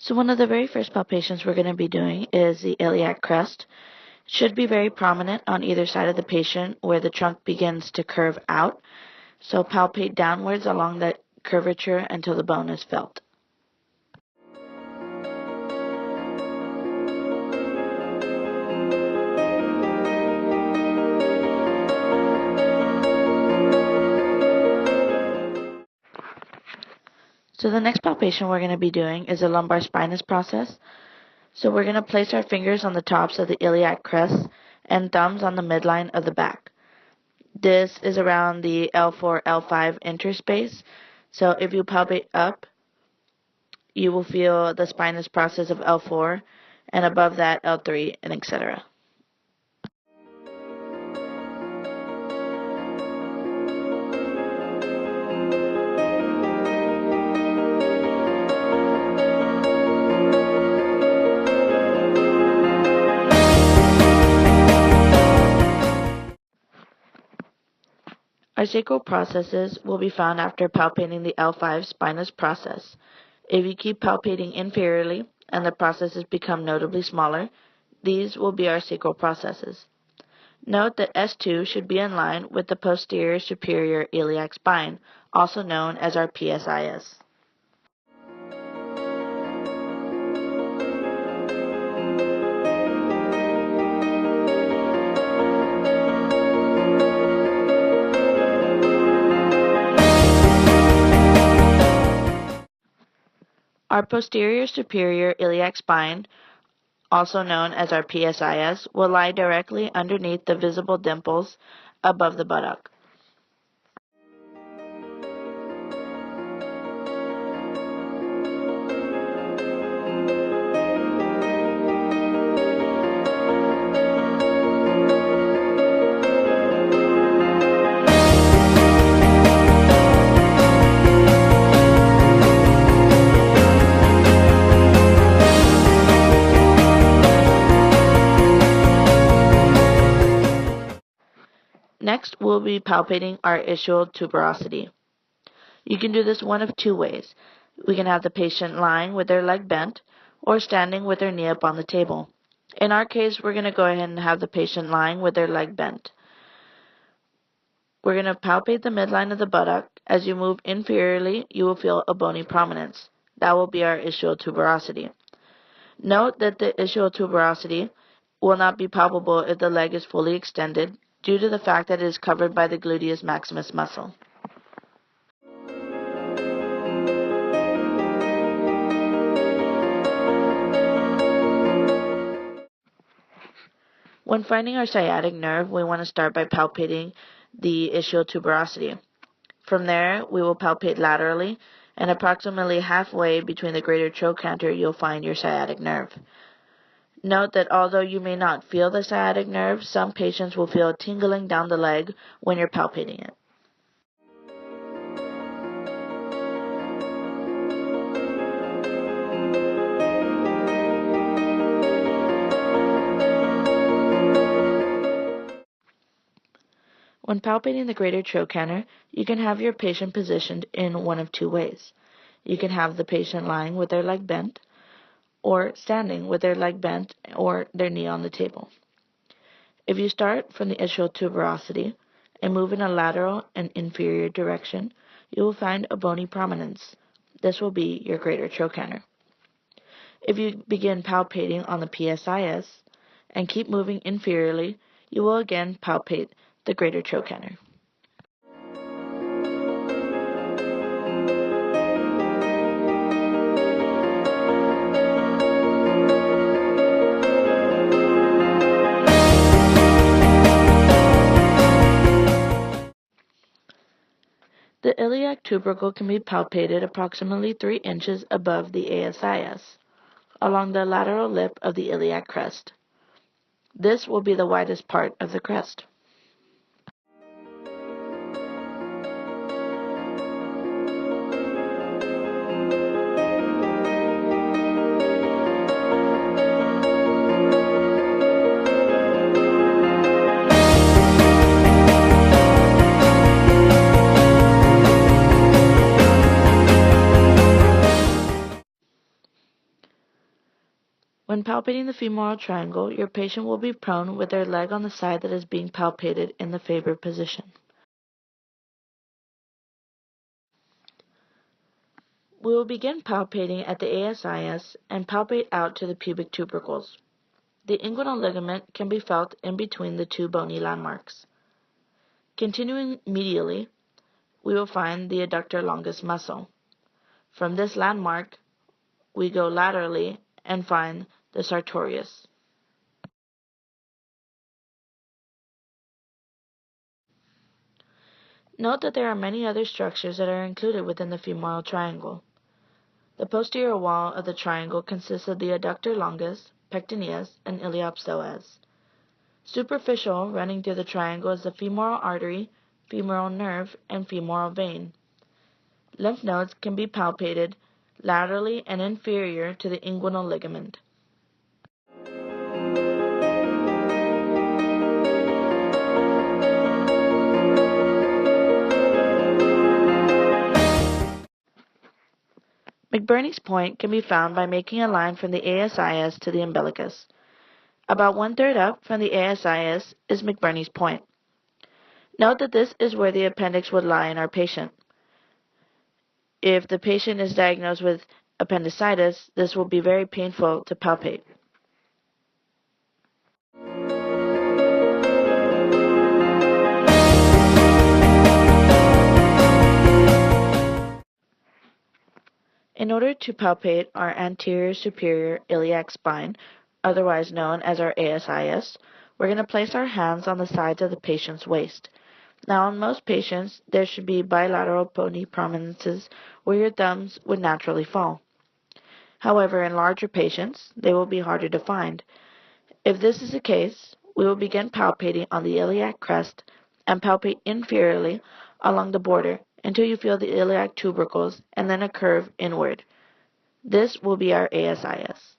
So one of the very first palpations we're going to be doing is the iliac crest. It should be very prominent on either side of the patient where the trunk begins to curve out. So palpate downwards along that curvature until the bone is felt. So the next palpation we're going to be doing is a lumbar spinous process. So we're going to place our fingers on the tops of the iliac crest and thumbs on the midline of the back. This is around the L4, L5 interspace. So if you palpate up, you will feel the spinous process of L4, and above that L3, and etc. Our sacral processes will be found after palpating the L5 spinous process. If you keep palpating inferiorly and the processes become notably smaller, these will be our sacral processes. Note that S2 should be in line with the posterior superior iliac spine, also known as our PSIS. Our posterior superior iliac spine, also known as our PSIS, will lie directly underneath the visible dimples above the buttock. Next, we'll be palpating our ischial tuberosity. You can do this one of two ways. We can have the patient lying with their leg bent or standing with their knee up on the table. In our case, we're going to go ahead and have the patient lying with their leg bent. We're going to palpate the midline of the buttock. As you move inferiorly, you will feel a bony prominence. That will be our ischial tuberosity. Note that the ischial tuberosity will not be palpable if the leg is fully extended, due to the fact that it is covered by the gluteus maximus muscle. When finding our sciatic nerve, we want to start by palpating the ischial tuberosity. From there, we will palpate laterally, and approximately halfway between the greater trochanter, you'll find your sciatic nerve. Note that although you may not feel the sciatic nerve, some patients will feel tingling down the leg when you're palpating it. When palpating the greater trochanter, you can have your patient positioned in one of two ways. You can have the patient lying with their leg bent, or standing with their leg bent or their knee on the table. If you start from the ischial tuberosity and move in a lateral and inferior direction, you will find a bony prominence. This will be your greater trochanter. If you begin palpating on the PSIS and keep moving inferiorly, you will again palpate the greater trochanter. The iliac tubercle can be palpated approximately 3 inches above the ASIS, along the lateral lip of the iliac crest. This will be the widest part of the crest. When palpating the femoral triangle, your patient will be prone with their leg on the side that is being palpated in the favored position. We will begin palpating at the ASIS and palpate out to the pubic tubercles. The inguinal ligament can be felt in between the two bony landmarks. Continuing medially, we will find the adductor longus muscle. From this landmark, we go laterally and find the sartorius. Note that there are many other structures that are included within the femoral triangle. The posterior wall of the triangle consists of the adductor longus, pectineus, and iliopsoas. Superficial, running through the triangle, is the femoral artery, femoral nerve, and femoral vein. Lymph nodes can be palpated laterally and inferior to the inguinal ligament. McBurney's point can be found by making a line from the ASIS to the umbilicus. About 1/3 up from the ASIS is McBurney's point. Note that this is where the appendix would lie in our patient. If the patient is diagnosed with appendicitis, this will be very painful to palpate. In order to palpate our anterior superior iliac spine, otherwise known as our ASIS, we're going to place our hands on the sides of the patient's waist. Now, in most patients, there should be bilateral bony prominences where your thumbs would naturally fall. However, in larger patients, they will be harder to find. If this is the case, we will begin palpating on the iliac crest and palpate inferiorly along the border until you feel the iliac tubercles and then a curve inward. This will be our ASIS.